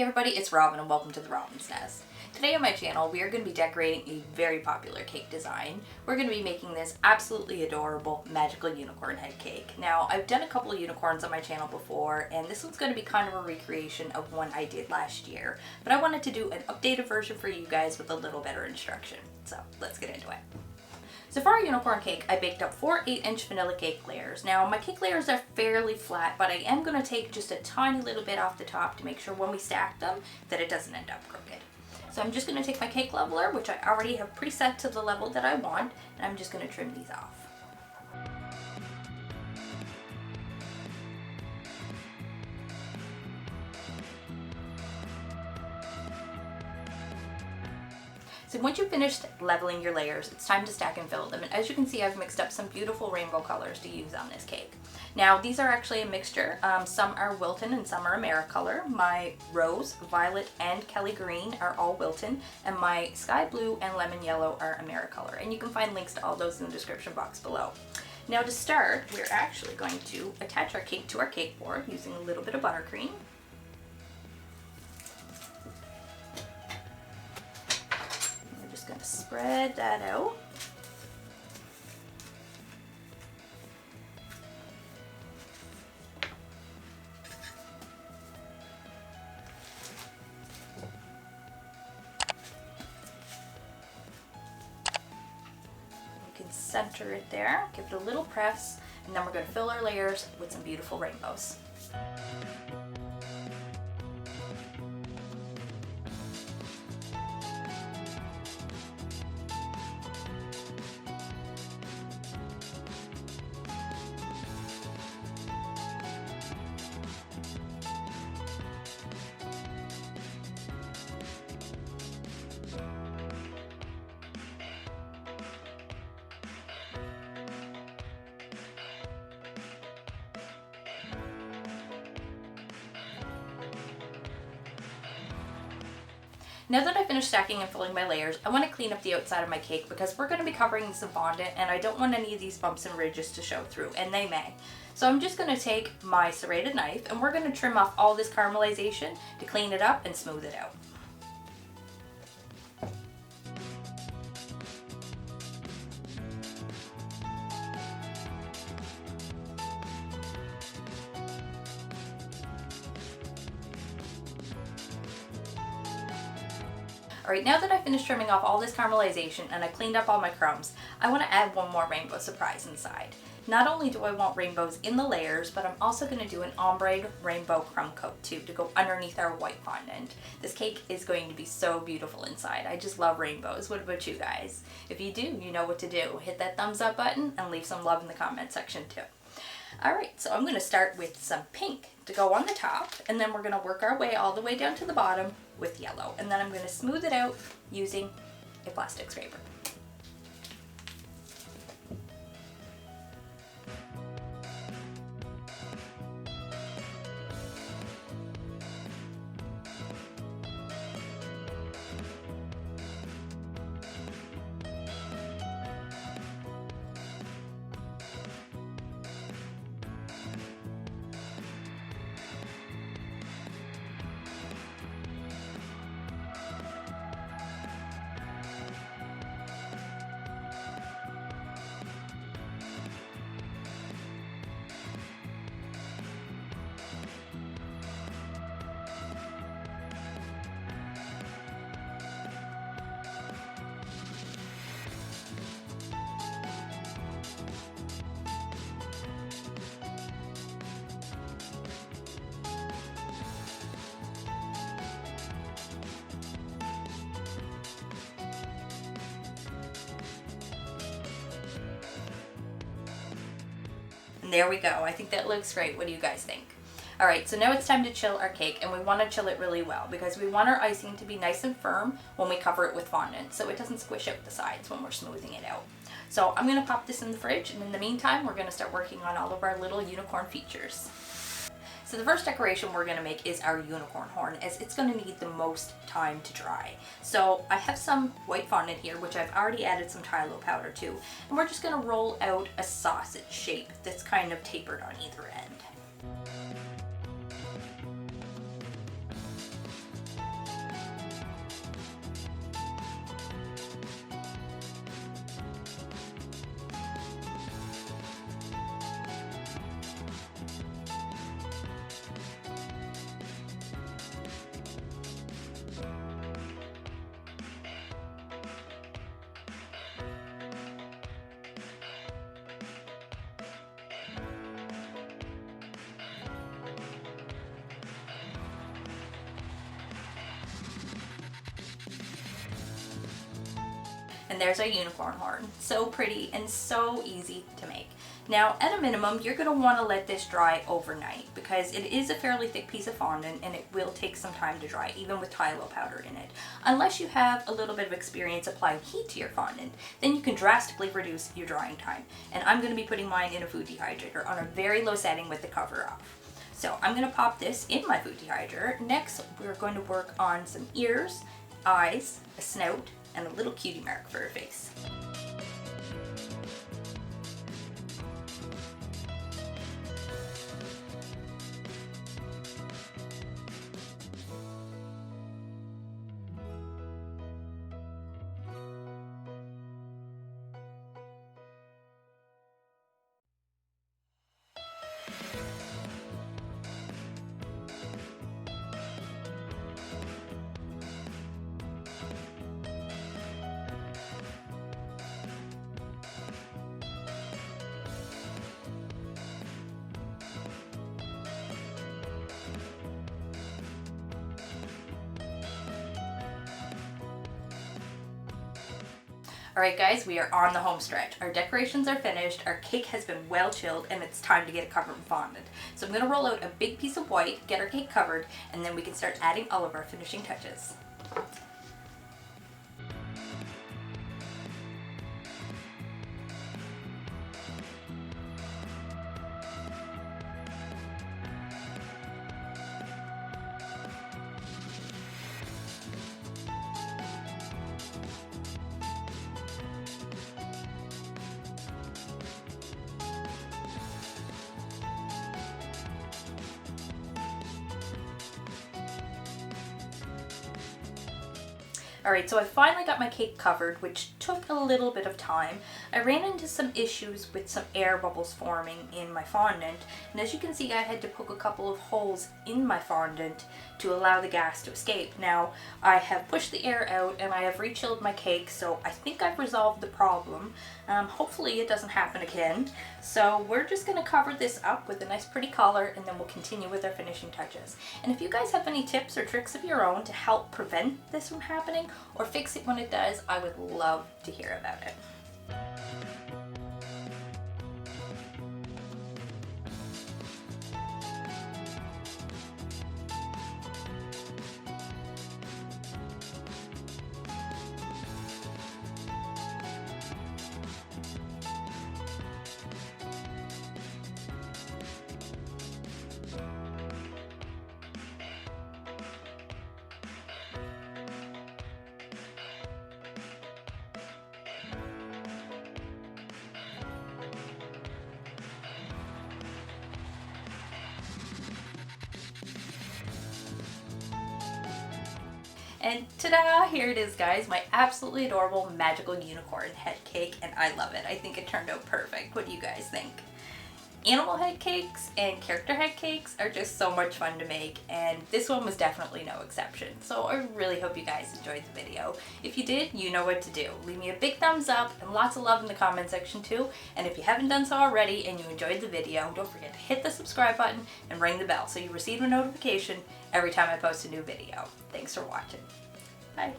Hey everybody, it's Robin and welcome to the Robin's Nest. Today on my channel we are going to be decorating a very popular cake design. We're going to be making this absolutely adorable magical unicorn head cake. Now I've done a couple of unicorns on my channel before and this one's going to be kind of a recreation of one I did last year. But I wanted to do an updated version for you guys with a little better instruction. So let's get into it. So for our unicorn cake, I baked up 4 8-inch vanilla cake layers. Now my cake layers are fairly flat, but I am going to take just a tiny little bit off the top to make sure when we stack them that it doesn't end up crooked. So I'm just going to take my cake leveler, which I already have preset to the level that I want, and I'm just going to trim these off. So once you've finished leveling your layers, it's time to stack and fill them. And as you can see, I've mixed up some beautiful rainbow colors to use on this cake. Now these are actually a mixture. Some are Wilton and some are AmeriColor. My rose, violet, and Kelly green are all Wilton, and my sky blue and lemon yellow are AmeriColor. And you can find links to all those in the description box below. Now to start, we're actually going to attach our cake to our cake board using a little bit of buttercream. Going to spread that out. You can center it there, give it a little press, and then we're going to fill our layers with some beautiful rainbows. Now that I finished stacking and filling my layers, I want to clean up the outside of my cake because we're going to be covering this in fondant and I don't want any of these bumps and ridges to show through, and they may. So I'm just going to take my serrated knife and we're going to trim off all this caramelization to clean it up and smooth it out. Alright, now that I finished trimming off all this caramelization and I cleaned up all my crumbs, I want to add one more rainbow surprise inside. Not only do I want rainbows in the layers, but I'm also going to do an ombre rainbow crumb coat too to go underneath our white fondant. This cake is going to be so beautiful inside. I just love rainbows. What about you guys? If you do, you know what to do. Hit that thumbs up button and leave some love in the comment section too. Alright, so I'm going to start with some pink to go on the top, and then we're going to work our way all the way down to the bottom with yellow, and then I'm going to smooth it out using a plastic scraper. There we go. I think that looks great. What do you guys think? Alright, so now it's time to chill our cake, and we want to chill it really well because we want our icing to be nice and firm when we cover it with fondant so it doesn't squish out the sides when we're smoothing it out. So I'm going to pop this in the fridge, and in the meantime we're going to start working on all of our little unicorn features. So the first decoration we're going to make is our unicorn horn, as it's going to need the most time to dry. So I have some white fondant here, which I've already added some Tylo powder to, and we're just going to roll out a sausage shape that's kind of tapered on either end. And there's our unicorn horn. So pretty and so easy to make. Now, at a minimum, you're going to want to let this dry overnight because it is a fairly thick piece of fondant and it will take some time to dry, even with Tylo powder in it. Unless you have a little bit of experience applying heat to your fondant, then you can drastically reduce your drying time. And I'm going to be putting mine in a food dehydrator on a very low setting with the cover off. So I'm going to pop this in my food dehydrator. Next, we're going to work on some ears, eyes, a snout, and a little cutie mark for her face. Alright guys, we are on the home stretch. Our decorations are finished, our cake has been well chilled, and it's time to get it covered in fondant. So I'm going to roll out a big piece of white, get our cake covered, and then we can start adding all of our finishing touches. Alright, so I finally got my cake covered, which took a little bit of time. I ran into some issues with some air bubbles forming in my fondant, and as you can see I had to poke a couple of holes in my fondant to allow the gas to escape. Now, I have pushed the air out and I have re-chilled my cake, so I think I've resolved the problem. Hopefully it doesn't happen again. So we're just going to cover this up with a nice pretty color, and then we'll continue with our finishing touches. And if you guys have any tips or tricks of your own to help prevent this from happening or fix it when it does, I would love to hear about it. And ta-da! Here it is, guys, my absolutely adorable magical unicorn head cake, and I love it. I think it turned out perfect. What do you guys think? Animal head cakes and character head cakes are just so much fun to make, and this one was definitely no exception. So I really hope you guys enjoyed the video. If you did, you know what to do. Leave me a big thumbs up and lots of love in the comment section too. And if you haven't done so already and you enjoyed the video, don't forget to hit the subscribe button and ring the bell so you receive a notification every time I post a new video. Thanks for watching. Bye.